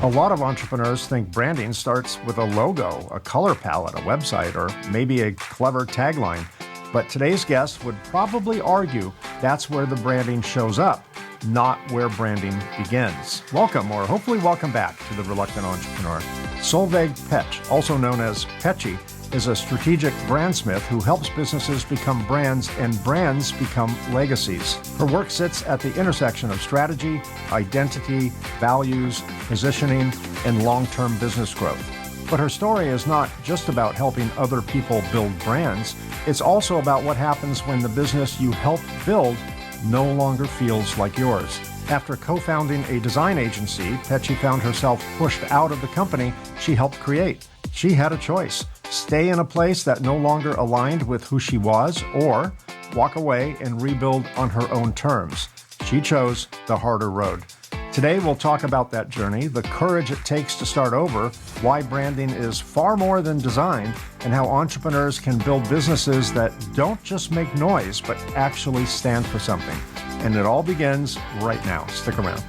A lot of entrepreneurs think branding starts with a logo, a color palette, a website, or maybe a clever tagline. But today's guest would probably argue that's where the branding shows up, not where branding begins. Welcome, or hopefully welcome back to The Reluctant Entrepreneur. Solveig Petch, also known as Petchy, is a strategic brandsmith who helps businesses become brands and brands become legacies. Her work sits at the intersection of strategy, identity, values, positioning, and long-term business growth. But her story is not just about helping other people build brands. It's also about what happens when the business you help build no longer feels like yours. After co-founding a design agency, Petchy found herself pushed out of the company she helped create. She had a choice: stay in a place that no longer aligned with who she was, or walk away and rebuild on her own terms. She chose the harder road. Today, we'll talk about that journey, the courage it takes to start over, why branding is far more than design, and how entrepreneurs can build businesses that don't just make noise, but actually stand for something. And it all begins right now. Stick around.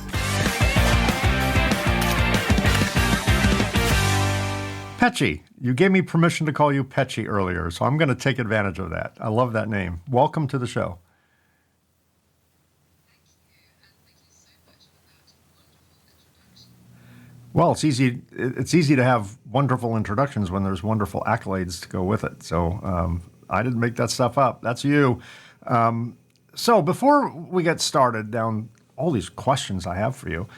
Petchy. You gave me permission to call you Petchy earlier, so I'm going to take advantage of that. I love that name. Welcome to the show. Well, it's easy to have wonderful introductions when there's wonderful accolades to go with it. So I didn't make that stuff up. That's you. So before we get started down all these questions I have for you,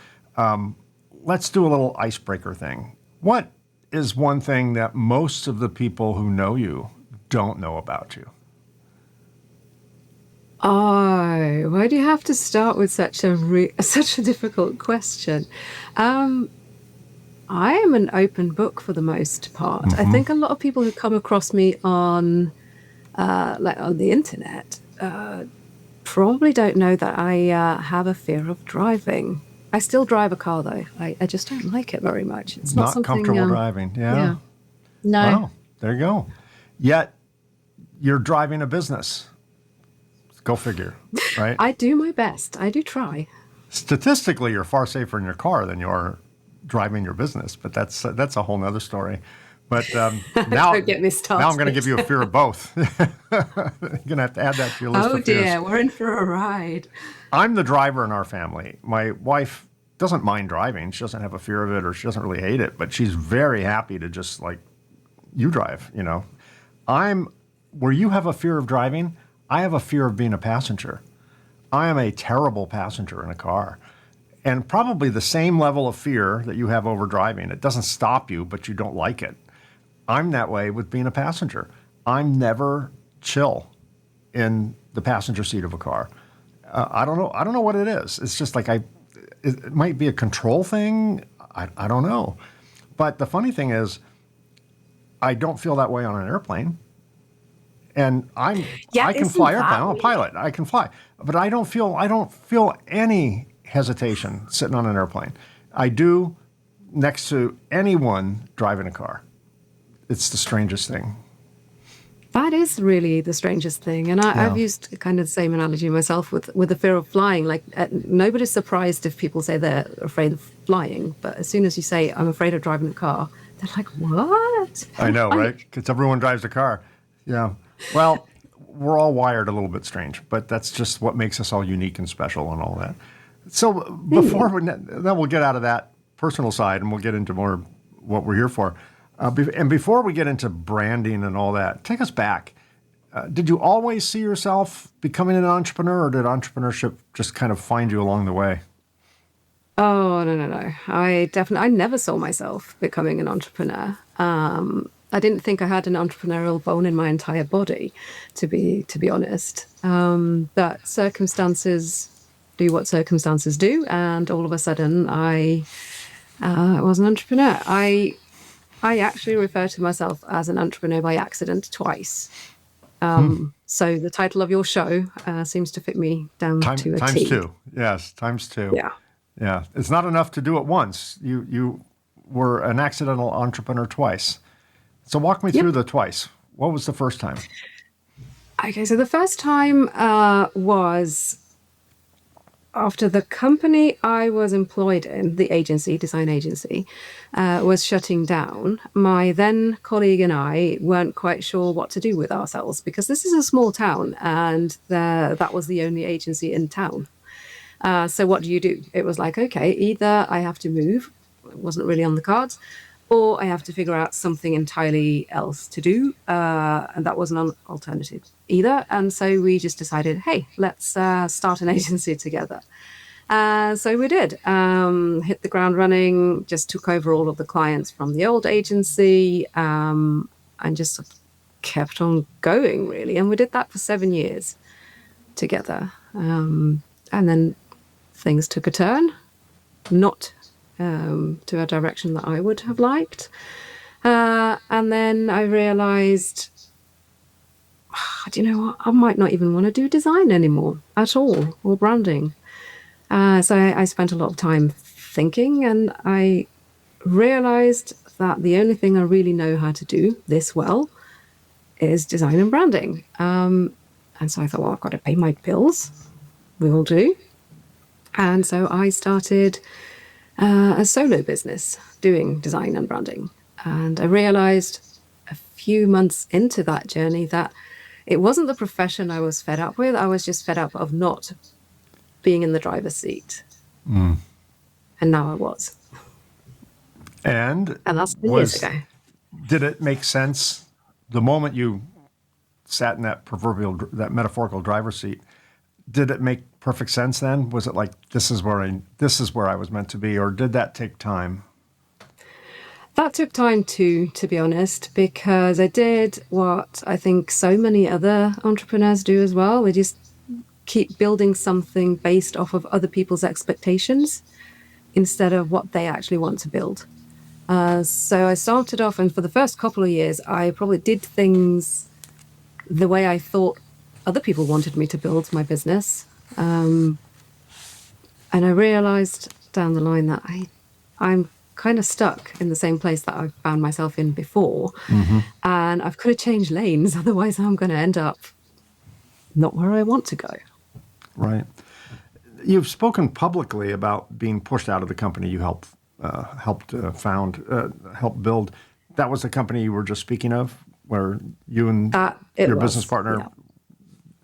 let's do a little icebreaker thing. What is one thing that most of the people who know you don't know about you? Oh, why do you have to start with such a difficult question? I am an open book for the most part. I think a lot of people who come across me on the internet probably don't know that I have a fear of driving. I still drive a car though. I just don't like it very much. It's not something comfortable driving. Yeah. No. Wow. There you go. Yet you're driving a business. Go figure, right? I do my best. I do try. Statistically, you're far safer in your car than you are driving your business, but that's a whole nother story. But now, Don't get me started. Now I'm going to give you a fear of both. You're going to have to add that to your list Oh of fears. dear, we're in for a ride. I'm the driver in our family. My wife doesn't mind driving. She doesn't have a fear of it, or she doesn't really hate it, but she's very happy to just you drive, where you have a fear of driving, I have a fear of being a passenger. I am a terrible passenger in a car. And probably the same level of fear that you have over driving. It doesn't stop you, but you don't like it. I'm that way with being a passenger. I'm never chill in the passenger seat of a car. I don't know what it is. It's just it might be a control thing. I don't know. But the funny thing is, I don't feel that way on an airplane. And I can fly airplane. I'm a pilot. I can fly. But I don't feel any hesitation sitting on an airplane. I do next to anyone driving a car. It's the strangest thing. That is really the strangest thing. And I've used kind of the same analogy myself with the fear of flying. Nobody's surprised if people say they're afraid of flying. But as soon as you say, I'm afraid of driving a car, they're like, what? I know, right? Because everyone drives a car. Yeah. Well, we're all wired a little bit strange, but that's just what makes us all unique and then all that. So then we'll get out of that personal side and we'll get into more what we're here for. And before we get into branding and all that, take us back. Did you always see yourself becoming an entrepreneur, or did entrepreneurship just kind of find you along the way? Oh, no. I never saw myself becoming an entrepreneur. I didn't think I had an entrepreneurial bone in my entire body, to be honest. But circumstances do what circumstances do, and all of a sudden I was an entrepreneur. I actually refer to myself as an entrepreneur by accident twice. So the title of your show seems to fit me down to a T. Times two. Yes, times two. Yeah. It's not enough to do it once. You were an accidental entrepreneur twice. So walk me through the twice. What was the first time? Okay, so the first time was after the company I was employed in, the agency, design agency, was shutting down, my then colleague and I weren't quite sure what to do with ourselves because this is a small town and that was the only agency in town. So what do you do? It was like, okay, either I have to move, it wasn't really on the cards, or I have to figure out something entirely else to do. And that wasn't an alternative either. And so we just decided, hey, let's start an agency together. So we did, hit the ground running, just took over all of the clients from the old agency, and just sort of kept on going, really. And we did that for 7 years together. And then things took a turn, not to a direction that I would have liked. And then I realized, do you know what? I might not even want to do design anymore at all, or branding. So I spent a lot of time thinking, and I realized that the only thing I really know how to do this well is design and branding. And so I thought, well, I've got to pay my bills. We will do. And so I started a solo business doing design and branding. And I realized a few months into that journey that it wasn't the profession I was fed up with. I was just fed up of not being in the driver's seat. And now I was. And that's 10 years ago. Did it make sense the moment you sat in that that metaphorical driver's seat? Did it make perfect sense then? Was it like, this is where I was meant to be, or did that take time? That took time too, to be honest, because I did what I think so many other entrepreneurs do as well. They just keep building something based off of other people's expectations instead of what they actually want to build. So I started off, and for the first couple of years, I probably did things the way I thought other people wanted me to build my business. And I realized down the line that I'm kind of stuck in the same place that I've found myself in before. And I've got to change lanes. Otherwise, I'm going to end up not where I want to go. Right. You've spoken publicly about being pushed out of the company you helped build. That was the company you were just speaking of, where you and your business partner, yeah.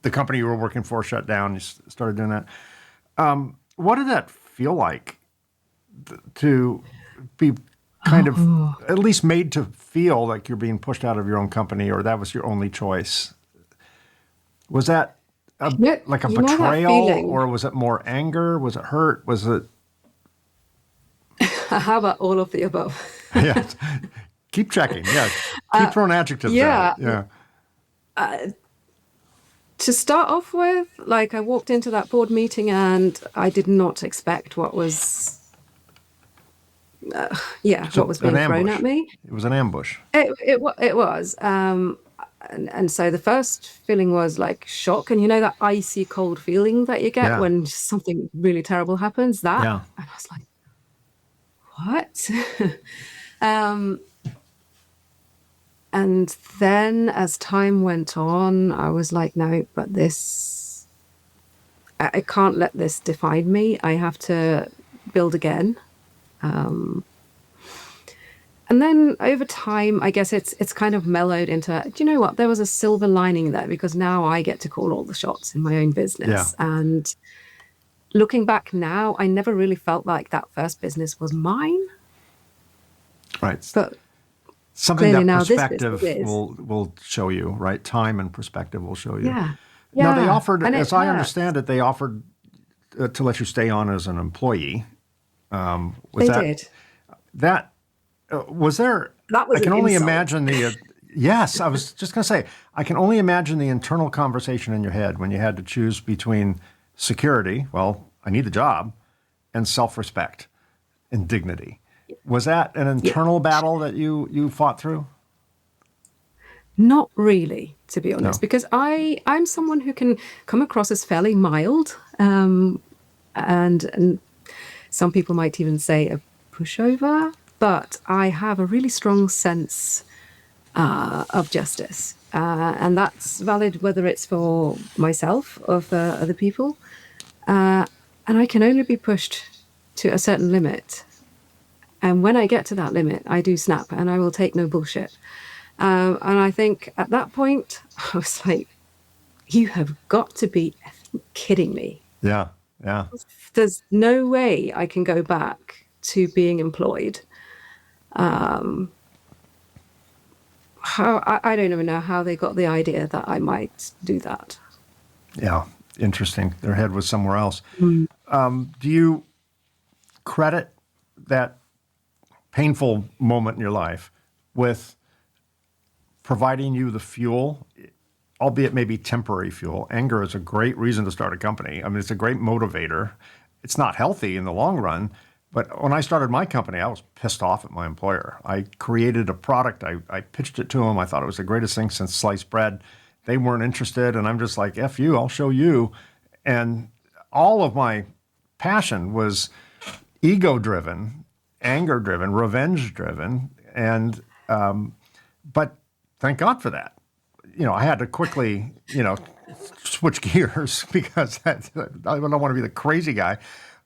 The company you were working for shut down. You started doing that. What did that feel like to be kind of at least made to feel like you're being pushed out of your own company, or that was your only choice? Was that like a betrayal, or was it more anger? Was it hurt? Was it? How about all of the above? Yeah. Keep checking. Yeah. Keep throwing adjectives at it. Yeah. To start off with, like, I walked into that board meeting and I did not expect what was, what was being thrown at me. It was an ambush. It was. And so the first feeling was like shock, and you know that icy cold feeling that you get when something really terrible happens. That, and I was like, what? And then as time went on, I was like, no, but I can't let this define me. I have to build again. And then over time, I guess it's kind of mellowed into, do you know what? There was a silver lining there, because now I get to call all the shots in my own business. Yeah. And looking back now, I never really felt like that first business was mine. Right. But something that perspective will show you, right? Time and perspective will show you. Yeah. Now, they offered, as I understand it, they offered to let you stay on as an employee. They did. Was there? That was I can only insult. imagine the. Yes, I was just going to say, I can only imagine the internal conversation in your head when you had to choose between security, well, I need the job, and self-respect and dignity. Was that an internal battle that you fought through? Not really, to be honest, because I'm someone who can come across as fairly mild, and some people might even say a pushover, but I have a really strong sense of justice, and that's valid whether it's for myself or for other people. and I can only be pushed to a certain limit. And when I get to that limit, I do snap and I will take no bullshit. And I think at that point, I was like, you have got to be kidding me. Yeah. Yeah. There's no way I can go back to being employed. I don't even know how they got the idea that I might do that. Yeah. Interesting. Their head was somewhere else. Mm. Do you credit that painful moment in your life with providing you the fuel, albeit maybe temporary fuel? Anger is a great reason to start a company. I mean, it's a great motivator. It's not healthy in the long run. But when I started my company, I was pissed off at my employer. I created a product. I pitched it to them. I thought it was the greatest thing since sliced bread. They weren't interested. And I'm just like, F you, I'll show you. And all of my passion was ego-driven, anger-driven, revenge-driven. And, but thank God for that. I had to quickly, switch gears because I don't want to be the crazy guy.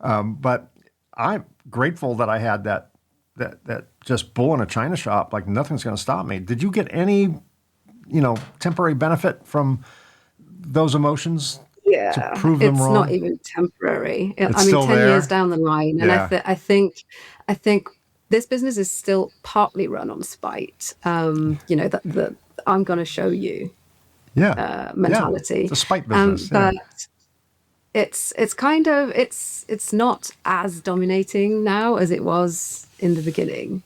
But I'm grateful that I had that just bull in a china shop, like nothing's going to stop me. Did you get any, temporary benefit from those emotions to prove them wrong? It's not even temporary. It's I mean, still 10 there? years down the line, and Yeah. I think this business is still partly run on spite. That I'm going to show you Yeah. mentality. It's a spite business. Yeah. But it's kind of it's not as dominating now as it was in the beginning.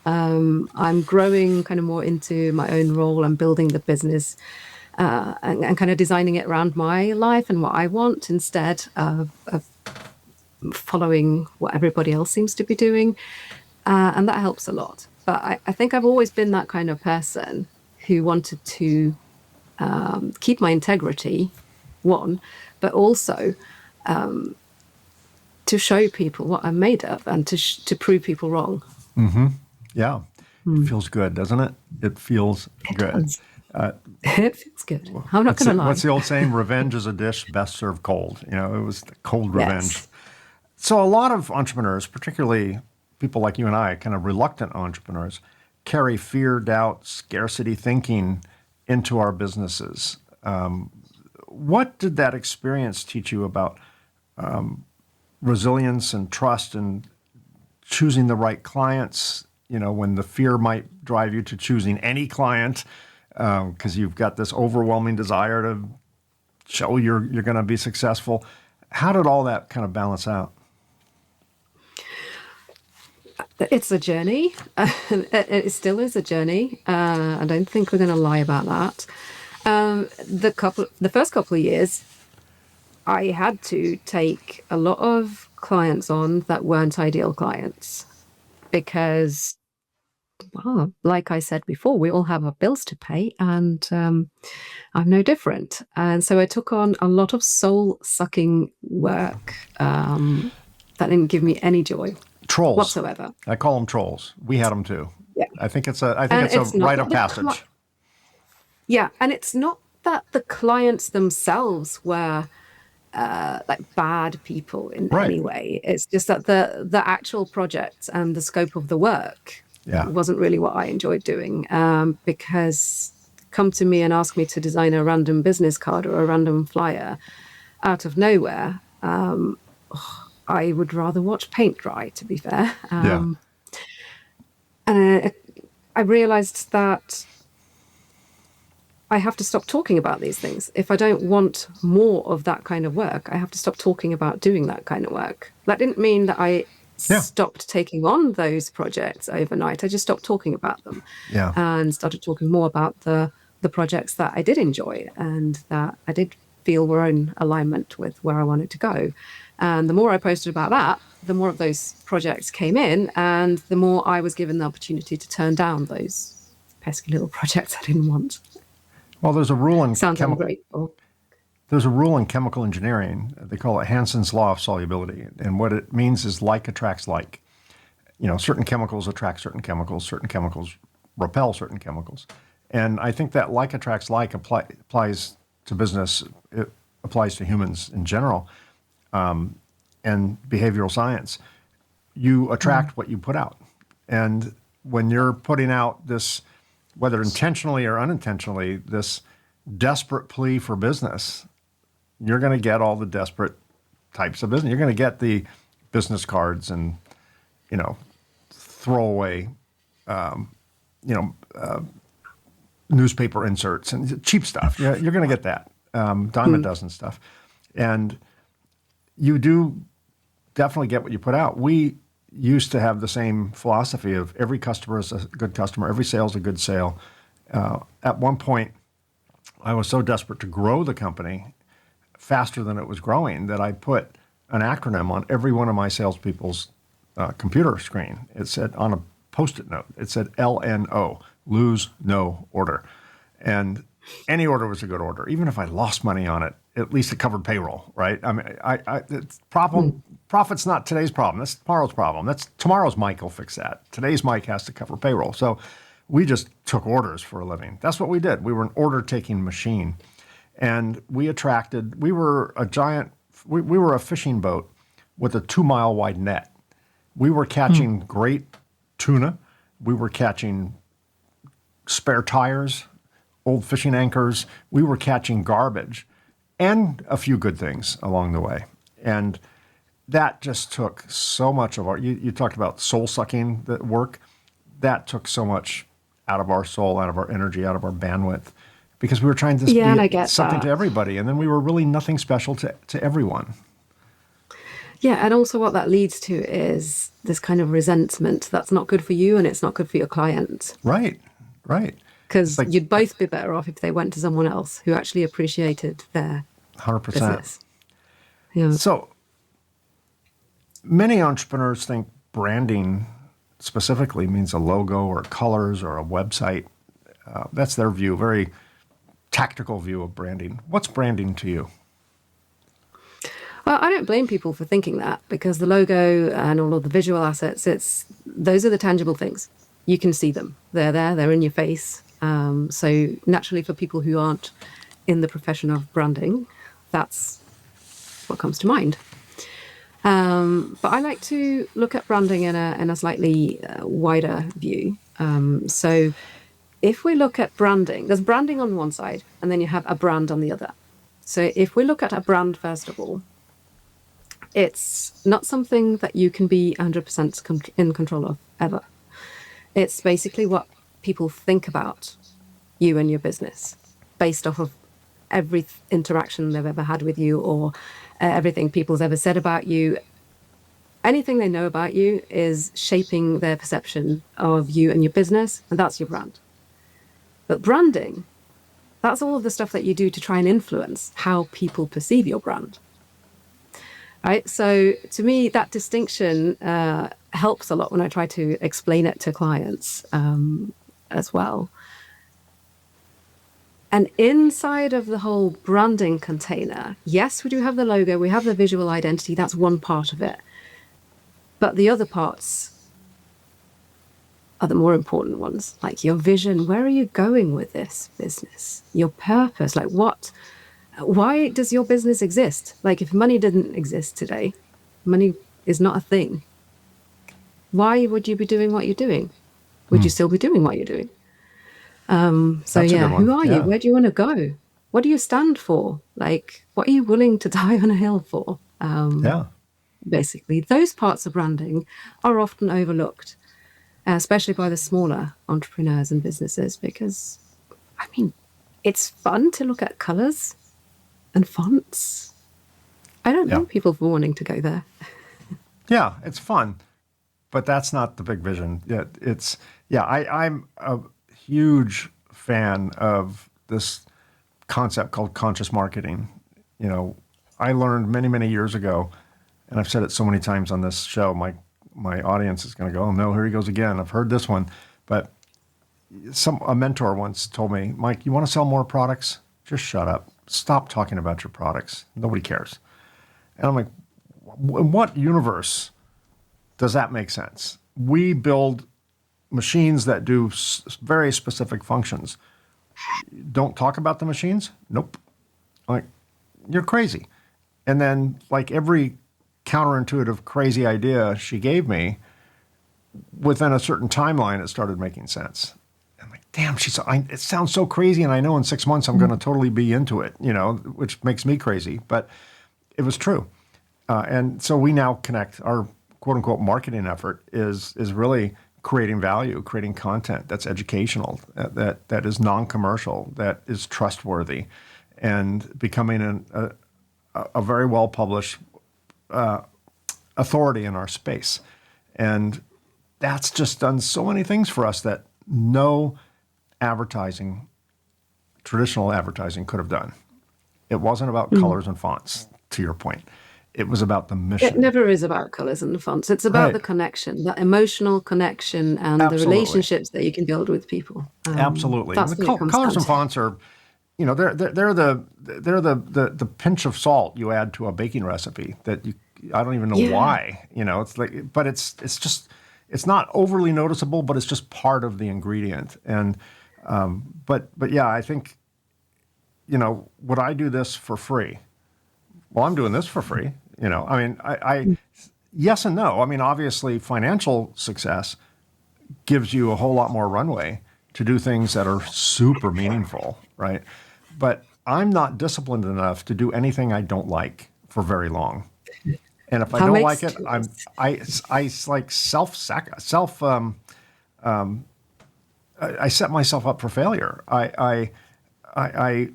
I'm growing kind of more into my own role. I'm building the business and kind of designing it around my life and what I want instead of following what everybody else seems to be doing. And that helps a lot. But I think I've always been that kind of person who wanted to keep my integrity, one, but also to show people what I'm made of and to prove people wrong. Mm-hmm. Yeah. It feels good, doesn't it? It feels good. It feels good. I'm not going to lie. What's the old saying? Revenge is a dish best served cold. It was the cold revenge. Yes. So a lot of entrepreneurs, particularly people like you and I, kind of reluctant entrepreneurs, carry fear, doubt, scarcity thinking into our businesses. What did that experience teach you about resilience and trust and choosing the right clients, when the fear might drive you to choosing any client because you've got this overwhelming desire to show you're going to be successful? How did all that kind of balance out? It's a journey. It still is a journey. I don't think we're going to lie about that. The first couple of years, I had to take a lot of clients on that weren't ideal clients because, well, like I said before, we all have our bills to pay, and I'm no different. And so I took on a lot of soul-sucking work that didn't give me any joy. Trolls whatsoever. I call them trolls. We had them too. Yeah. I think it's a rite of passage. Yeah, and it's not that the clients themselves were like bad people in any way. It's just that the actual project and the scope of the work wasn't really what I enjoyed doing. Because come to me and ask me to design a random business card or a random flyer out of nowhere. I would rather watch paint dry, to be fair. And I realized that I have to stop talking about these things. If I don't want more of that kind of work, I have to stop talking about doing that kind of work. That didn't mean that I stopped taking on those projects overnight. I just stopped talking about them and started talking more about the projects that I did enjoy and that I did feel were in alignment with where I wanted to go. And the more I posted about that, the more of those projects came in, and the more I was given the opportunity to turn down those pesky little projects I didn't want. Well, there's a rule in ungrateful. There's a rule in chemical engineering. They call it Hansen's law of solubility, and what it means is like attracts like. Certain chemicals attract certain chemicals repel certain chemicals, and I think that like attracts like applies to business. It applies to humans in general. and behavioral science, you attract what you put out. And when you're putting out this, whether intentionally or unintentionally, this desperate plea for business, you're going to get all the desperate types of business. You're going to get the business cards and, throwaway, newspaper inserts and cheap stuff. You're going to get that, dime a dozen stuff. And you do definitely get what you put out. We used to have the same philosophy of every customer is a good customer, every sale is a good sale. At one point, I was so desperate to grow the company faster than it was growing that I put an acronym on every one of my salespeople's computer screen. It said on a Post-it note, it said LNO, lose no order. And any order was a good order. Even if I lost money on it, at least it covered payroll, right? I mean, profit's not today's problem. That's tomorrow's problem. That's tomorrow's Mike will fix that. Today's Mike has to cover payroll. So we just took orders for a living. That's what we did. We were an order-taking machine. And we were a fishing boat with a 2-mile wide net. We were catching great tuna. We were catching spare tires, old fishing anchors. We were catching garbage and a few good things along the way. And that just took so much of you talked about soul-sucking the work. That took so much out of our soul, out of our energy, out of our bandwidth, because we were trying to be something to everybody. And then we were really nothing special to everyone. Yeah, and also what that leads to is this kind of resentment that's not good for you and it's not good for your client. Right. Because you'd both be better off if they went to someone else who actually appreciated their 100%. business. Yeah. So many entrepreneurs think branding specifically means a logo or colors or a website. That's their view, very tactical view of branding. What's branding to you? Well, I don't blame people for thinking that, because the logo and all of the visual assets, those are the tangible things. You can see them. They're there. They're in your face. So naturally, for people who aren't in the profession of branding, that's what comes to mind. But I like to look at branding in a slightly wider view. So if we look at branding, there's branding on one side, and then you have a brand on the other. So if we look at a brand, first of all, it's not something that you can be 100% in control of, ever. It's basically what people think about you and your business based off of every interaction they've ever had with you, or everything people's ever said about you. Anything they know about you is shaping their perception of you and your business, and that's your brand. But branding, that's all of the stuff that you do to try and influence how people perceive your brand. Right? So to me, that distinction helps a lot when I try to explain it to clients as well. And inside of the whole branding container, yes, we do have the logo, we have the visual identity, that's one part of it. But the other parts are the more important ones, like your vision. Where are you going with this business? Your purpose, like why does your business exist? Like, if money didn't exist today, money is not a thing. Why would you be doing what you're doing? Would you still be doing what you're doing? Who are you? Where do you want to go? What do you stand for? Like, what are you willing to die on a hill for? Basically, those parts of branding are often overlooked, especially by the smaller entrepreneurs and businesses, because, I mean, it's fun to look at colors and fonts. I don't know people for wanting to go there. Yeah, it's fun, but that's not the big vision. I'm a huge fan of this concept called conscious marketing. You know, I learned many, many years ago, and I've said it so many times on this show, my audience is going to go, oh no, here he goes again. I've heard this one. But a mentor once told me, Mike, you want to sell more products? Just shut up. Stop talking about your products. Nobody cares. And I'm like, in what universe does that make sense? We build machines that do very specific functions. Don't talk about the machines? Nope. Like, you're crazy. And then, like every counterintuitive, crazy idea she gave me, within a certain timeline, it started making sense. I'm like, damn, it sounds so crazy, and I know in 6 months I'm going to totally be into it, which makes me crazy, but it was true. And so we now connect. Our quote unquote marketing effort is really creating value, creating content that's educational, that is non-commercial, that is trustworthy, and becoming a very well published authority in our space. And that's just done so many things for us that no traditional advertising could have done. It wasn't about colors and fonts, to your point. It was about the mission. It never is about colors and fonts. It's about the connection, that emotional connection, and the relationships that you can build with people. Absolutely. That's The what it comes colors down and to. fonts are, they're the pinch of salt you add to a baking recipe that I don't even know why. It's like, but it's not overly noticeable, but it's just part of the ingredient. And but yeah, I think, would I do this for free? Well, I'm doing this for free. I mean, I yes and no. I mean, obviously, financial success gives you a whole lot more runway to do things that are super meaningful, right? But I'm not disciplined enough to do anything I don't like for very long. And if I That don't makes like it, sense. I like I set myself up for failure. I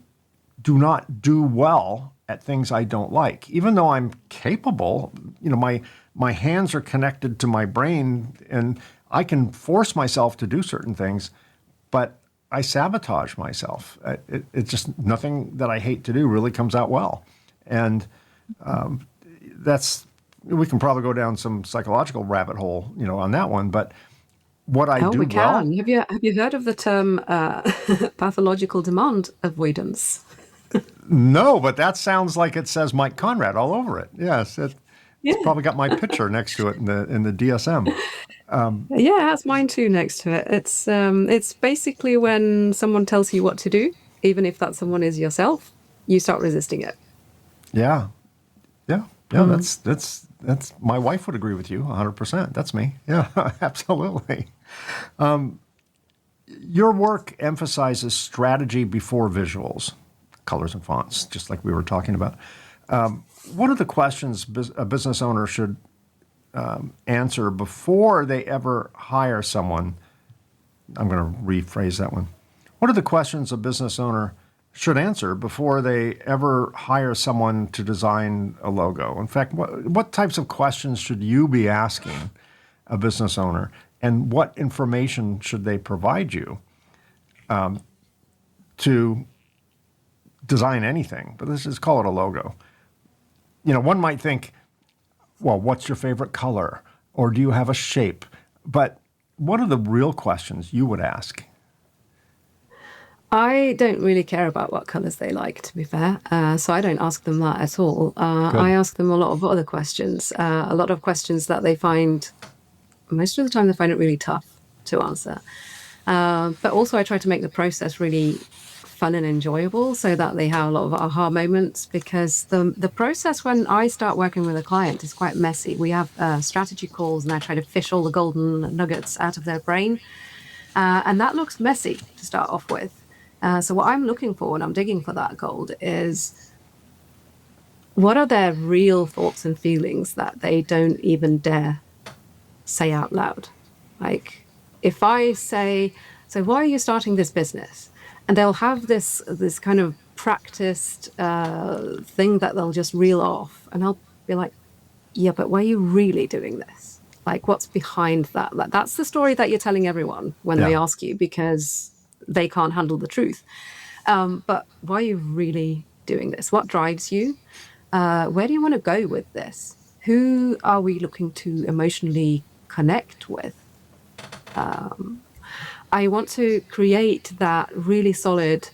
do not do well at things I don't like, even though I'm capable. My hands are connected to my brain, and I can force myself to do certain things, but I sabotage myself. It's just nothing that I hate to do really comes out well, and we can probably go down some psychological rabbit hole, on that one. But what I Oh, do we well, can. Have you heard of the term pathological demand avoidance? no, but that sounds like it says Mike Conrad all over it. Yes, it's Yeah. probably got my picture next to it in the DSM. Yeah, it has mine too next to it. It's basically when someone tells you what to do, even if that someone is yourself, you start resisting it. Yeah, yeah, yeah. Mm. That's my wife would agree with you 100%. That's me. Yeah, absolutely. Your work emphasizes strategy before visuals, colors and fonts, just like we were talking about. What are the questions a business owner should answer before they ever hire someone? I'm going to rephrase that one. What are the questions a business owner should answer before they ever hire someone to design a logo? In fact, what types of questions should you be asking a business owner, and what information should they provide you to design anything? But let's just call it a logo. One might think, well, what's your favorite color? Or do you have a shape? But what are the real questions you would ask? I don't really care about what colors they like, to be fair. So I don't ask them that at all. I Good. ask them a lot of other questions, a lot of questions that they find, most of the time, they find it really tough to answer. But also, I try to make the process really fun and enjoyable so that they have a lot of aha moments, because the process when I start working with a client is quite messy. We have strategy calls, and I try to fish all the golden nuggets out of their brain. And that looks messy to start off with. So what I'm looking for when I'm digging for that gold is, what are their real thoughts and feelings that they don't even dare say out loud? Like, if I say, so why are you starting this business? And they'll have this kind of practiced thing that they'll just reel off. And I'll be like, yeah, but why are you really doing this? Like, what's behind that? Like, that's the story that you're telling everyone when they Yeah. ask you, because they can't handle the truth. But why are you really doing this? What drives you? Where do you want to go with this? Who are we looking to emotionally connect with? I want to create that really solid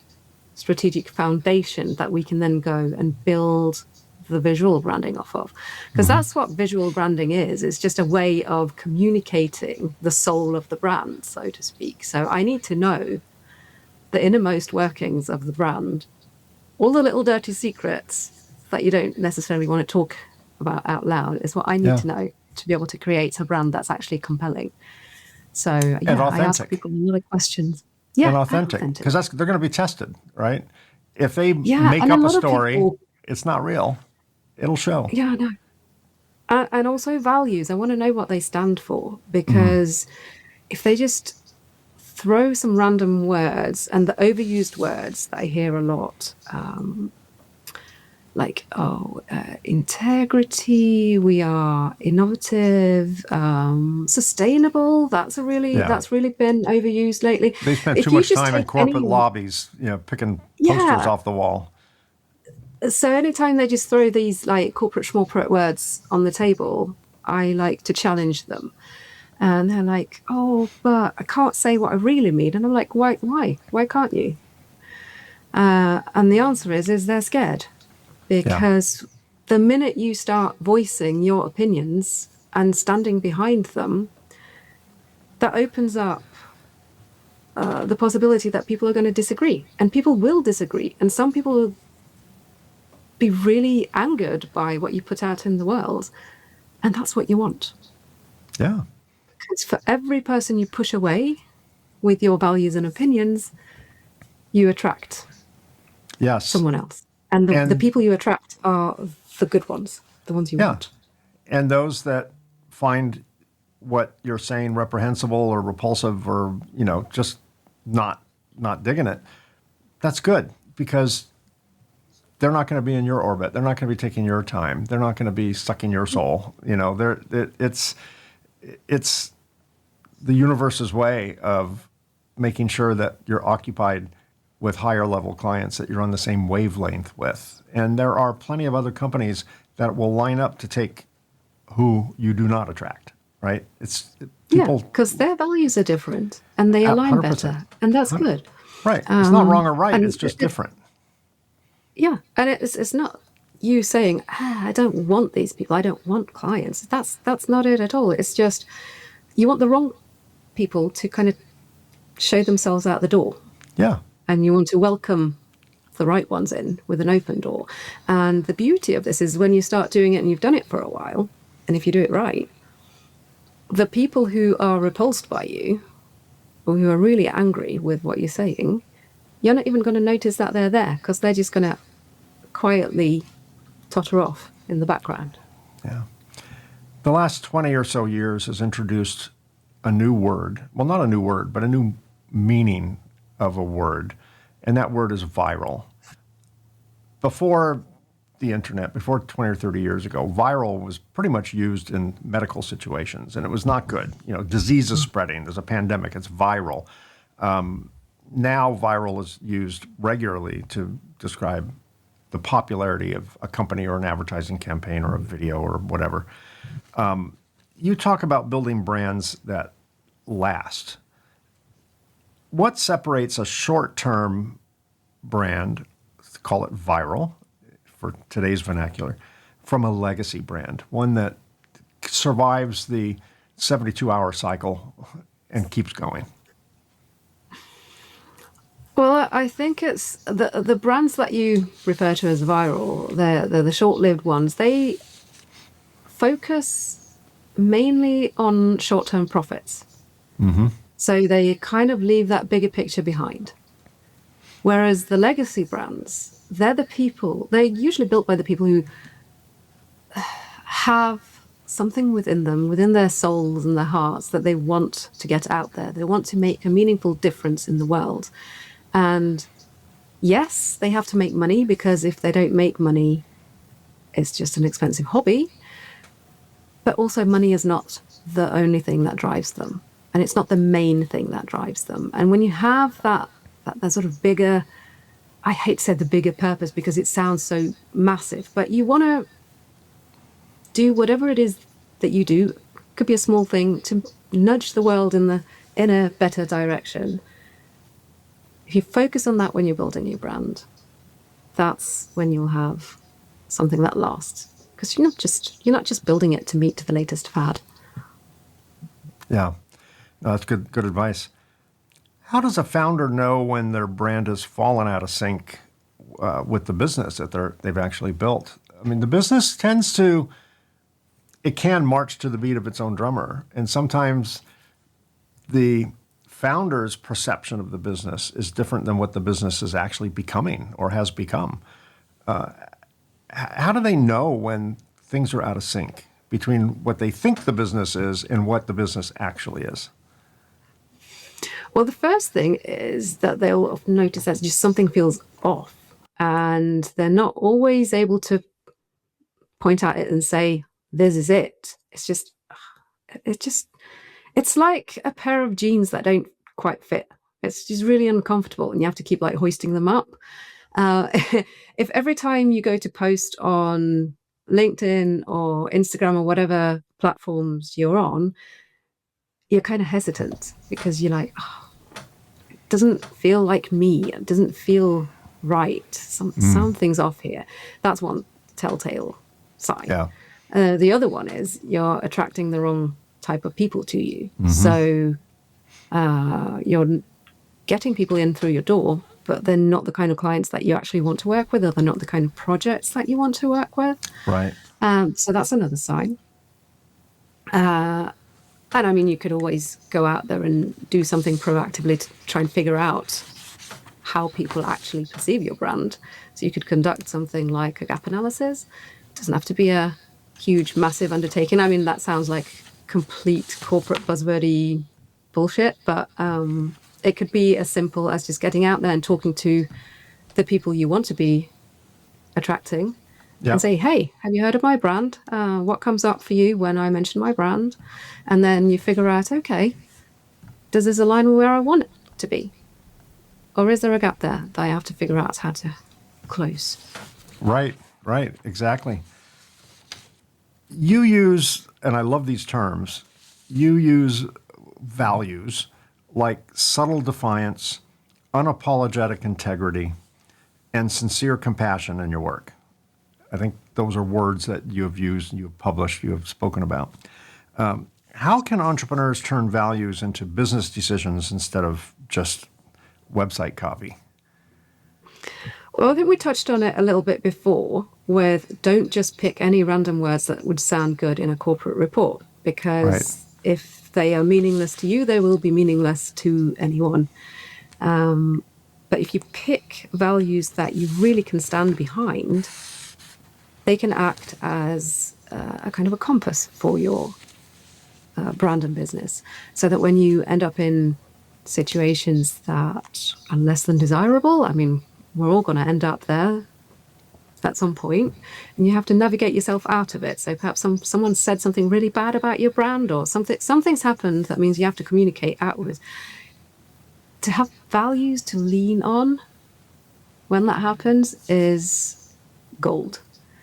strategic foundation that we can then go and build the visual branding off of. Because that's what visual branding is. It's just a way of communicating the soul of the brand, so to speak. So I need to know the innermost workings of the brand, all the little dirty secrets that you don't necessarily want to talk about out loud is what I need Yeah. to know to be able to create a brand that's actually compelling. So And yeah, I ask authentic. people a lot of questions. And Yeah, and authentic, authentic. because they're going to be tested, right? If they Yeah, make and a up a lot of story, people. it's not real. It'll show. Yeah, I know. And also values. I want to know what they stand for, Mm-hmm. because if they just throw some random words, and the overused words that I hear a lot, like integrity, we are innovative, sustainable. Yeah. That's really been overused lately. They spend too If you much just time in take corporate any, lobbies, picking posters yeah. off the wall. So anytime they just throw these like corporate schmorporate words on the table, I like to challenge them. And they're like, "Oh, but I can't say what I really mean." And I'm like, "Why? Why? Why can't you?" And the answer is they're scared, Yeah. because the minute you start voicing your opinions and standing behind them, that opens up the possibility that people are going to disagree, and people will disagree, and some people will be really angered by what you put out in the world, and that's what you want. Yeah. Because for every person you push away with your values and opinions, you attract Yes. someone else. And the And people you attract are the good ones, the ones you yeah. want. And those that find what you're saying reprehensible or repulsive or, just not not digging it, that's good, because they're not going to be in your orbit. They're not going to be taking your time. They're not going to be sucking your soul. It's the universe's way of making sure that you're occupied with higher level clients that you're on the same wavelength with. And there are plenty of other companies that will line up to take who you do not attract, right? It's Yeah, people, because their values are different and they align 100%. better, and that's good. Right. It's not wrong or right. And It's just different. yeah, and it's not you saying, I don't want these people. I don't want clients. That's not it at all. It's just you want the wrong people to kind of show themselves out the door, Yeah. and you want to welcome the right ones in with an open door. And the beauty of this is when you start doing it and you've done it for a while, and if you do it right, the people who are repulsed by you or who are really angry with what you're saying, you're not even going to notice that they're there, because they're just going to quietly totter off in the background. Yeah. The last 20 or so years has introduced a new word. Well, not a new word, but a new meaning of a word. And that word is viral. Before the internet, before 20 or 30 years ago, viral was pretty much used in medical situations, and it was not good. Disease is spreading. There's a pandemic. It's viral. Now viral is used regularly to describe the popularity of a company or an advertising campaign or a video or whatever. You talk about building brands that last. What separates a short-term brand, call it viral for today's vernacular, from a legacy brand, one that survives the 72-hour cycle and keeps going? Well, I think it's the brands that you refer to as viral, they're the short-lived ones. They focus mainly on short-term profits. Mm-hmm. So they kind of leave that bigger picture behind. Whereas the legacy brands, they're usually built by the people who have something within them, within their souls and their hearts, that they want to get out there. They want to make a meaningful difference in the world. And yes, they have to make money, because if they don't make money, it's just an expensive hobby. But also, money is not the only thing that drives them. And it's not the main thing that drives them. And when you have that sort of bigger, I hate to say the bigger purpose because it sounds so massive, but you want to do whatever it is that you do. It could be a small thing to nudge the world in a better direction. If you focus on that when you're building your brand, that's when you'll have something that lasts. Because you're not just building it to meet the latest fad. Yeah, no, that's good advice. How does a founder know when their brand has fallen out of sync with the business that they've actually built? I mean, the business tends to it can march to the beat of its own drummer. And sometimes the founder's perception of the business is different than what the business is actually becoming or has become. How do they know when things are out of sync between what they think the business is and what the business actually is? Well, the first thing is that they'll often notice that just something feels off, and they're not always able to point at it and say, this is it. It's like a pair of jeans that don't quite fit. It's just really uncomfortable, and you have to keep like hoisting them up. Uh, if every time you go to post on LinkedIn or Instagram or whatever platforms you're on, you're kind of hesitant because you're like, oh, it doesn't feel like me. It doesn't feel right. Something's off here. That's one telltale sign. Yeah. The other one is you're attracting the wrong type of people to you. So you're getting people in through your door, but they're not the kind of clients that you actually want to work with, or they're not the kind of projects that you want to work with. Right. So that's another sign. And I mean, you could always go out there and do something proactively to try and figure out how people actually perceive your brand. So you could conduct something like a gap analysis. It doesn't have to be a huge, massive undertaking. I mean, that sounds like complete corporate buzzwordy bullshit, but it could be as simple as just getting out there and talking to the people you want to be attracting. Yeah. And say, hey, have you heard of my brand? What comes up for you when I mention my brand? And then you figure out, okay, does this align with where I want it to be? Or is there a gap there that I have to figure out how to close? Right, exactly. You use, and I love these terms, you use values like subtle defiance, unapologetic integrity, and sincere compassion in your work. I think those are words that you have used, you have published, you have spoken about. How can entrepreneurs turn values into business decisions instead of just website copy? Well, I think we touched on it a little bit before with don't just pick any random words that would sound good in a corporate report, because if they are meaningless to you, they will be meaningless to anyone. But if you pick values that you really can stand behind, they can act as a kind of a compass for your brand and business, so that when you end up in situations that are less than desirable, I mean, we're all going to end up there at some point, and you have to navigate yourself out of it. So perhaps someone said something really bad about your brand, or something's happened that means you have to communicate outwards. To have values to lean on when that happens is gold,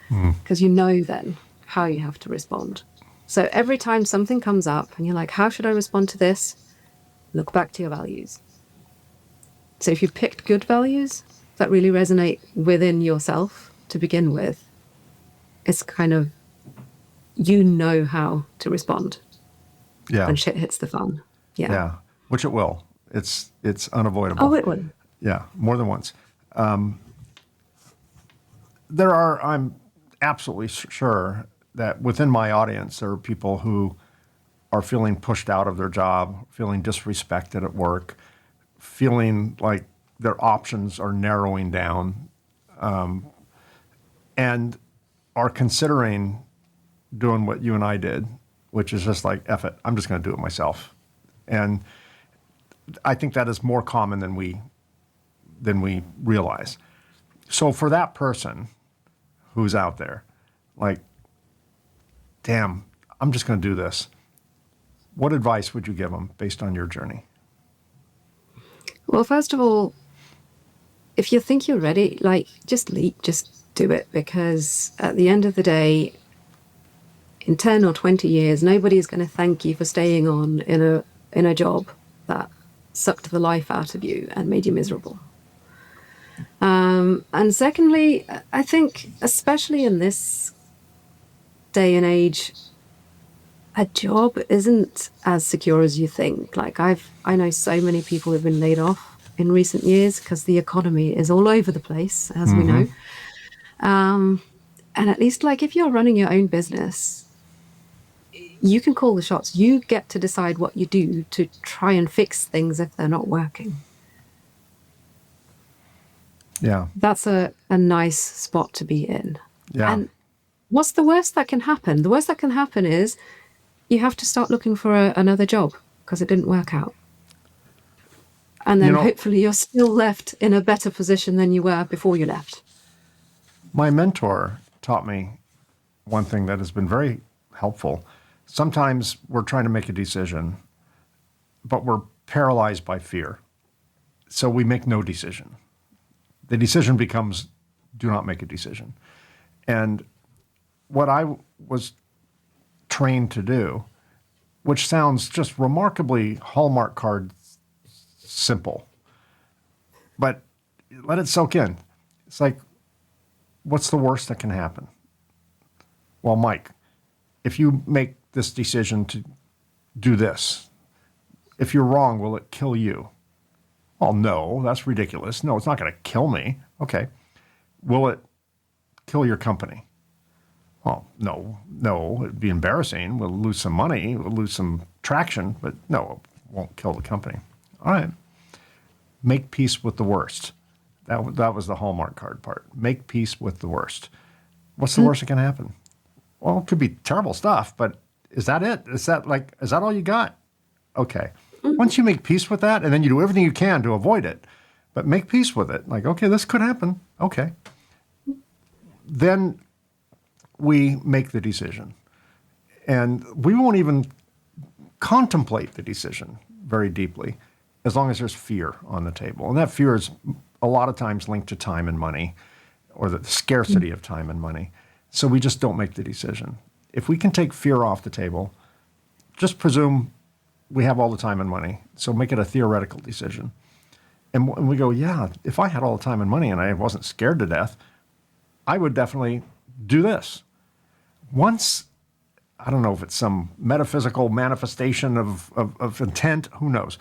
because you know then how you have to respond. So every time something comes up and you're like, how should I respond to this? Look back to your values. So if you picked good values that really resonate within yourself to begin with, it's kind of, you know how to respond when shit hits the fan. Yeah, which it will. It's unavoidable. Oh, it will. Yeah, more than once. I'm absolutely sure that within my audience, there are people who are feeling pushed out of their job, feeling disrespected at work, feeling like their options are narrowing down, and are considering doing what you and I did, which is just like, F it, I'm just going to do it myself. And I think that is more common than we realize. So for that person who's out there, like, damn, I'm just going to do this, what advice would you give them based on your journey? Well, first of all, if you think you're ready, like, just leap, just do it, because at the end of the day, in 10 or 20 years, nobody is going to thank you for staying on in a job that sucked the life out of you and made you miserable. And secondly, I think, especially in this day and age, a job isn't as secure as you think. Like, I know so many people who've been laid off in recent years because the economy is all over the place, as we know. And at least, like, if you're running your own business, you can call the shots. You get to decide what you do to try and fix things if they're not working. Yeah. That's a nice spot to be in. Yeah. And what's the worst that can happen? The worst that can happen is you have to start looking for another job because it didn't work out. And then hopefully you're still left in a better position than you were before you left. My mentor taught me one thing that has been very helpful. Sometimes we're trying to make a decision, but we're paralyzed by fear. So we make no decision. The decision becomes, do not make a decision. And what I was trained to do, which sounds just remarkably Hallmark card simple, but let it soak in. It's like, what's the worst that can happen? Well, Mike, if you make this decision to do this, if you're wrong, will it kill you? Well, no, that's ridiculous. No, it's not going to kill me. Okay. Will it kill your company? Well, no, it'd be embarrassing. We'll lose some money, we'll lose some traction, but no, it won't kill the company. All right. Make peace with the worst. That was the Hallmark card part. Make peace with the worst. What's the worst that can happen? Well, it could be terrible stuff, but is that it? Is that all you got? Okay. Once you make peace with that, and then you do everything you can to avoid it, but make peace with it. Like, okay, this could happen. Okay. Then we make the decision. And we won't even contemplate the decision very deeply as long as there's fear on the table. And that fear is a lot of times linked to time and money, or the scarcity of time and money. So we just don't make the decision. If we can take fear off the table, just presume we have all the time and money. So make it a theoretical decision. And we go, yeah, if I had all the time and money and I wasn't scared to death, I would definitely do this. Once, I don't know if it's some metaphysical manifestation of intent, who knows?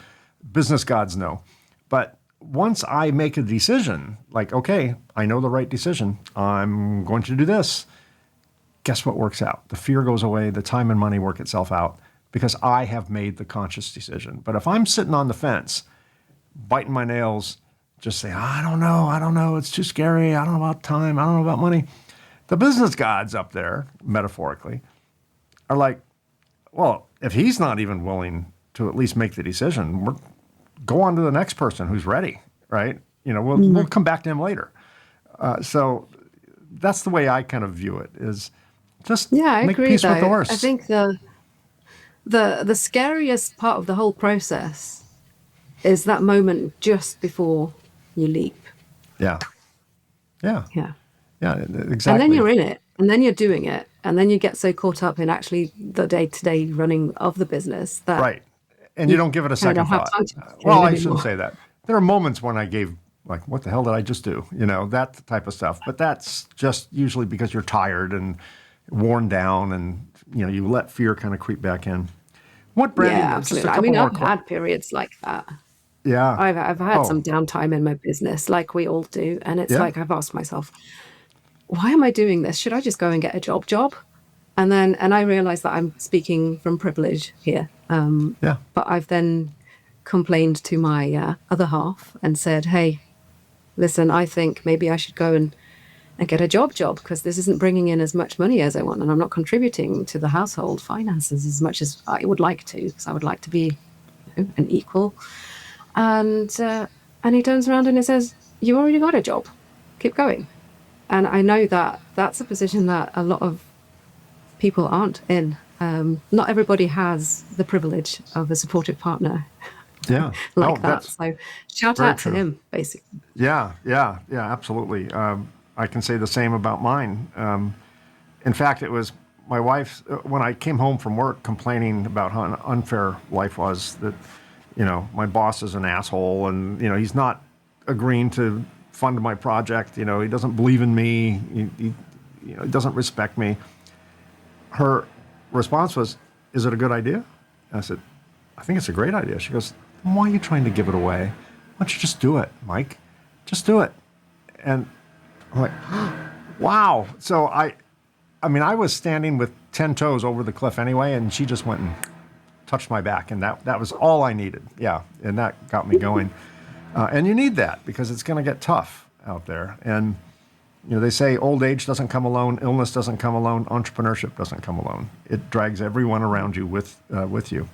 Business gods know. But once I make a decision, like, okay, I know the right decision, I'm going to do this, guess what works out? The fear goes away, the time and money work itself out, because I have made the conscious decision. But if I'm sitting on the fence, biting my nails, just saying, I don't know, it's too scary, I don't know about time, I don't know about money, the business gods up there, metaphorically, are like, well, if he's not even willing to at least make the decision, go on to the next person who's ready, right? We'll come back to him later. So that's the way I kind of view it, is just make peace with the worst. I think the scariest part of the whole process is that moment just before you leap. Yeah. Yeah. Yeah. Yeah, exactly. And then you're in it, and then you're doing it, and then you get so caught up in actually the day-to-day running of the business that right. And you don't give it a second thought. Well, I shouldn't say that. There are moments when I gave, like, what the hell did I just do? That type of stuff. But that's just usually because you're tired and worn down, and you let fear kind of creep back in. What brand? Yeah, absolutely. I've had periods like that. Yeah. I've had some downtime in my business, like we all do, and it's like I've asked myself, why am I doing this? Should I just go and get a job? And I realize that I'm speaking from privilege here. But I've then complained to my other half and said, hey, listen, I think maybe I should go and get a job because this isn't bringing in as much money as I want, and I'm not contributing to the household finances as much as I would like to, because I would like to be an equal. And he turns around and he says, you already got a job. Keep going. And I know that that's a position that a lot of people aren't in. Not everybody has the privilege of a supportive partner like that. So shout out to him, basically. Yeah, absolutely. I can say the same about mine. In fact, it was my wife, when I came home from work complaining about how unfair life was, that, my boss is an asshole, and, he's not agreeing to fund my project. He doesn't believe in me. He doesn't respect me. Her response was, is it a good idea? And I said, I think it's a great idea. She goes, why are you trying to give it away? Why don't you just do it, Mike? Just do it. And I'm like, wow. So I mean, I was standing with 10 toes over the cliff anyway, and she just went and touched my back, and that was all I needed. Yeah, and that got me going. And you need that because it's going to get tough out there. And they say old age doesn't come alone, illness doesn't come alone, entrepreneurship doesn't come alone. It drags everyone around you with you.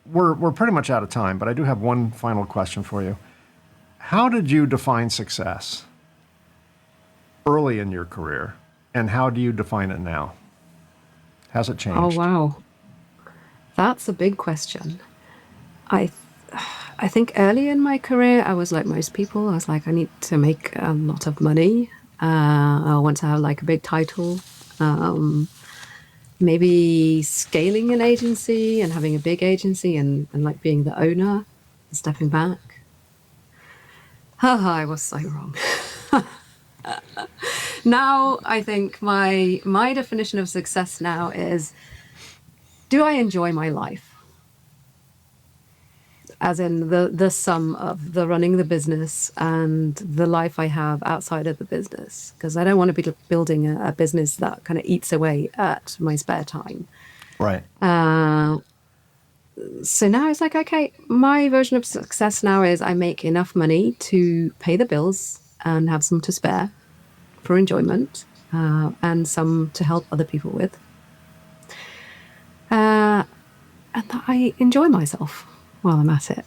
We're pretty much out of time, but I do have one final question for you. How did you define success early in your career, and how do you define it now? Has it Oh, changed? wow. That's a big question. I I think early in my career, I was like most people. I was like, I need to make a lot of money. I want to have like a big title. Maybe scaling an agency and having a big agency and like being the owner and stepping back. Haha, I was so wrong. Now I think my definition of success now is, do I enjoy my life? As in the sum of the running the business and the life I have outside of the business. Because I don't want to be building a business that kind of eats away at my spare time. Right. So now it's like, okay, my version of success now is I make enough money to pay the bills and have some to spare for enjoyment, and some to help other people with. And that I enjoy myself while I'm at it.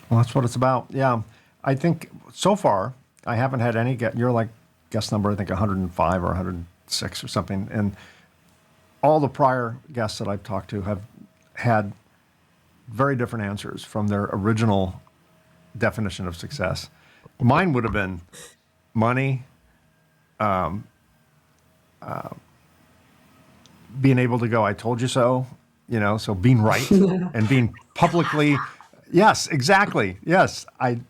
Well, that's what it's about. Yeah. I think so far, I haven't had any you're like guest number, I think 105 or 106 or something. And all the prior guests that I've talked to have had very different answers from their original definition of success. Mine would have been money, being able to go, I told you so, so being right and being publicly, yes, exactly. Yes. And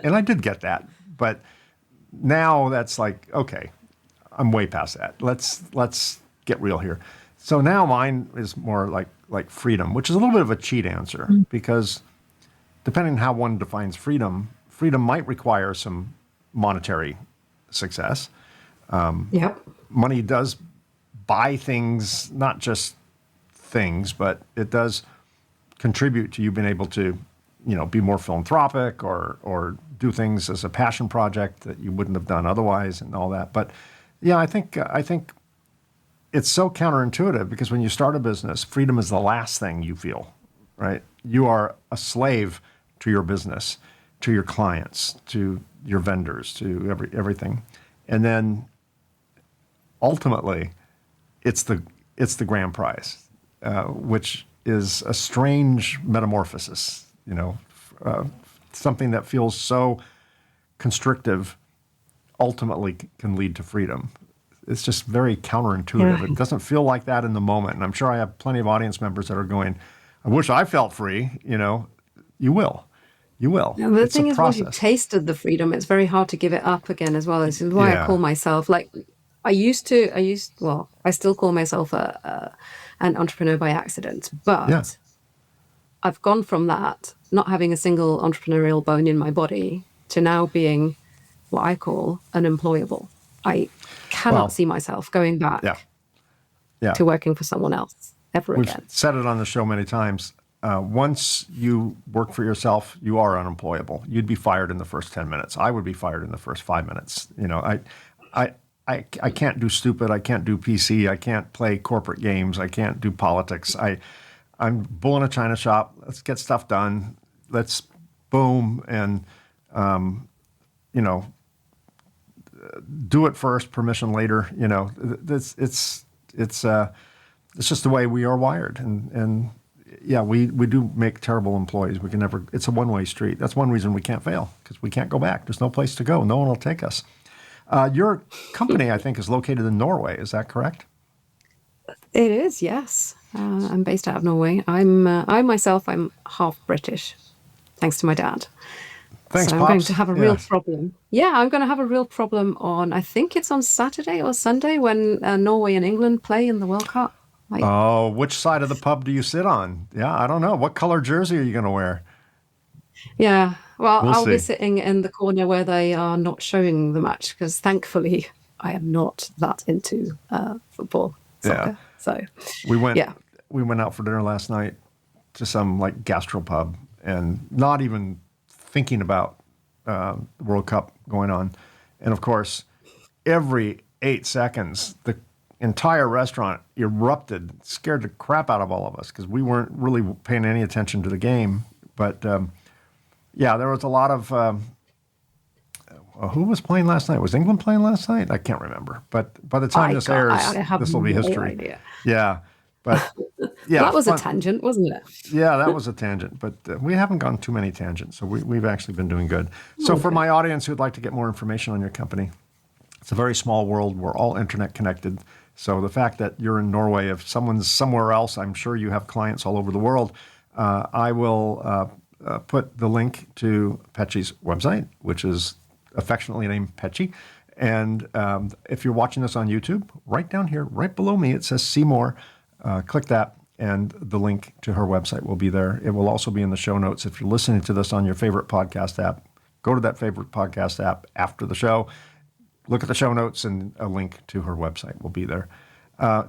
I did get that, but now that's like, okay, I'm way past that. Let's get real here. So now mine is more like freedom, which is a little bit of a cheat answer because depending on how one defines freedom, freedom might require some monetary success. Yep. Money does buy things, not just things, but it does contribute to you being able to, be more philanthropic or do things as a passion project that you wouldn't have done otherwise and all that. But yeah, I think it's so counterintuitive because when you start a business, freedom is the last thing you feel, right? You are a slave to your business, to your clients, to your vendors, to everything. And then ultimately, it's the grand prize, which is a strange metamorphosis, something that feels so constrictive ultimately can lead to freedom. It's just very counterintuitive. Yeah. It doesn't feel like that in the moment. And I'm sure I have plenty of audience members that are going, I wish I felt free. You will. You will. And the It's a thing is, once you've process. tasted the freedom, it's very hard to give it up again as well. This is why I Yeah. call myself like, well, I still call myself an entrepreneur by accident, but Yeah. I've gone from that, not having a single entrepreneurial bone in my body, to now being what I call unemployable. I cannot Well, see myself going back yeah. Yeah. to working for someone else ever We've again. said it on the show many times. Once you work for yourself, you are unemployable. You'd be fired in the first 10 minutes. I would be fired in the first 5 minutes. I can't do stupid. I can't do PC. I can't play corporate games. I can't do politics. I'm bull in a china shop. Let's get stuff done. Let's boom and do it first, permission later. It's just the way we are wired. And yeah, we do make terrible employees. We can never. It's a one-way street. That's one reason we can't fail because we can't go back. There's no place to go. No one will take us. Your company, I think, is located in Norway. Is that correct? It is, yes. I'm based out of Norway. I myself, I'm half British, thanks to my dad. Thanks, So I'm going Pops. to have a real Yes. problem. Yeah, I'm going to have a real problem on, I think it's on Saturday or Sunday when Norway and England play in the World Cup. Like, Oh, which side of the pub do you sit on? Yeah, I don't know. What color jersey are you going to wear? yeah, well, We'll I'll be see. sitting in the corner where they are not showing the match because thankfully I am not that into football, soccer. Yeah. So We went out for dinner last night to some like gastropub, and not even thinking about the World Cup going on. And of course, every 8 seconds, the entire restaurant erupted, scared the crap out of all of us because we weren't really paying any attention to the game. But there was a lot of who was playing last night? Was England playing last night? I can't remember. But by the time this airs, this will be history. Idea. Yeah. But yeah, that was a tangent, wasn't it? Yeah, that was a tangent. But we haven't gone too many tangents, so we've actually been doing good. So for my audience who'd like to get more information on your company, it's a very small world. We're all internet connected. So the fact that you're in Norway, if someone's somewhere else, I'm sure you have clients all over the world. I will put the link to Petchy's website, which is affectionately named Petchy. And if you're watching this on YouTube, right down here, right below me, it says See More. Click that, and the link to her website will be there. It will also be in the show notes. If you're listening to this on your favorite podcast app, go to that favorite podcast app after the show. Look at the show notes, and a link to her website will be there.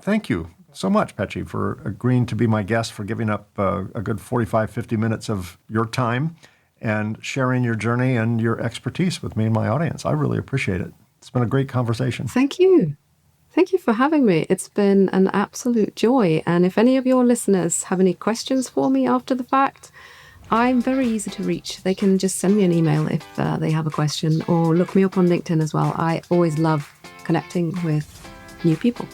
Thank you so much, Petchy, for agreeing to be my guest, for giving up a good 45, 50 minutes of your time and sharing your journey and your expertise with me and my audience. I really appreciate it. It's been a great conversation. Thank you. Thank you for having me. It's been an absolute joy. And if any of your listeners have any questions for me after the fact, I'm very easy to reach. They can just send me an email if they have a question, or look me up on LinkedIn as well. I always love connecting with new people.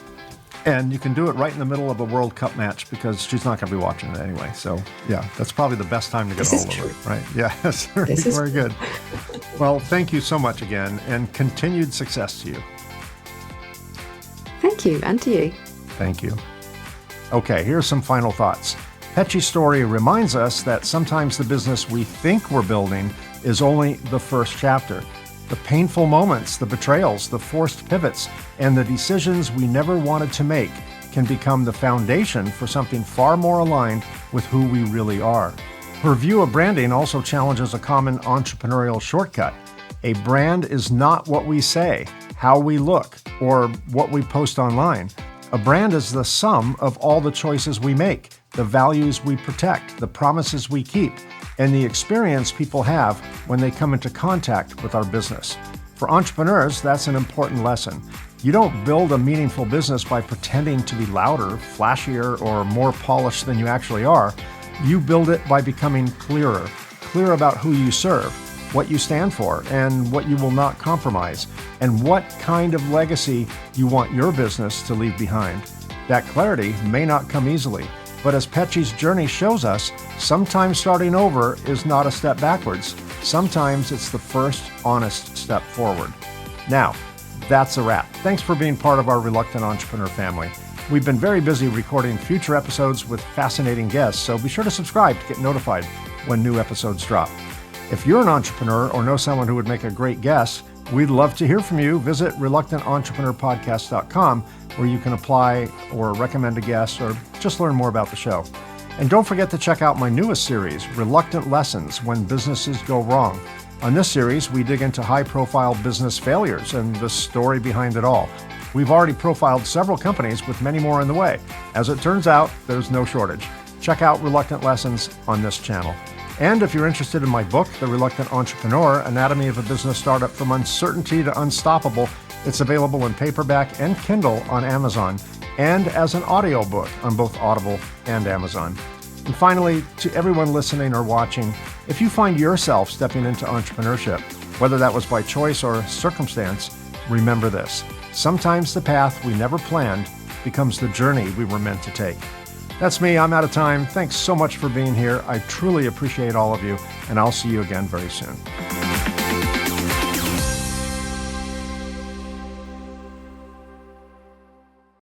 And you can do it right in the middle of a World Cup match because she's not going to be watching it anyway. So, yeah, that's probably the best time to get hold of her, right? Yeah, that's very good. Well, thank you so much again, and continued success to you. Thank you, and to you. Thank you. Okay, here's some final thoughts. Petchy's story reminds us that sometimes the business we think we're building is only the first chapter. The painful moments, the betrayals, the forced pivots, and the decisions we never wanted to make can become the foundation for something far more aligned with who we really are. Her view of branding also challenges a common entrepreneurial shortcut. A brand is not what we say, how we look, or what we post online. A brand is the sum of all the choices we make, the values we protect, the promises we keep, and the experience people have when they come into contact with our business. For entrepreneurs, that's an important lesson. You don't build a meaningful business by pretending to be louder, flashier, or more polished than you actually are. You build it by becoming clear about who you serve, what you stand for, and what you will not compromise, and what kind of legacy you want your business to leave behind. That clarity may not come easily, but as Petchy's journey shows us, sometimes starting over is not a step backwards. Sometimes it's the first honest step forward. Now, that's a wrap. Thanks for being part of our Reluctant Entrepreneur family. We've been very busy recording future episodes with fascinating guests, so be sure to subscribe to get notified when new episodes drop. If you're an entrepreneur or know someone who would make a great guest, we'd love to hear from you. Visit reluctantentrepreneur.podcast.com, where you can apply or recommend a guest or just learn more about the show. And don't forget to check out my newest series, Reluctant Lessons When Businesses Go Wrong. On this series, we dig into high-profile business failures and the story behind it all. We've already profiled several companies with many more on the way. As it turns out, there's no shortage. Check out Reluctant Lessons on this channel. And if you're interested in my book, The Reluctant Entrepreneur, Anatomy of a Business Startup from Uncertainty to Unstoppable, it's available in paperback and Kindle on Amazon, and as an audiobook on both Audible and Amazon. And finally, to everyone listening or watching, if you find yourself stepping into entrepreneurship, whether that was by choice or circumstance, remember this. Sometimes the path we never planned becomes the journey we were meant to take. That's me. I'm out of time. Thanks so much for being here. I truly appreciate all of you, and I'll see you again very soon.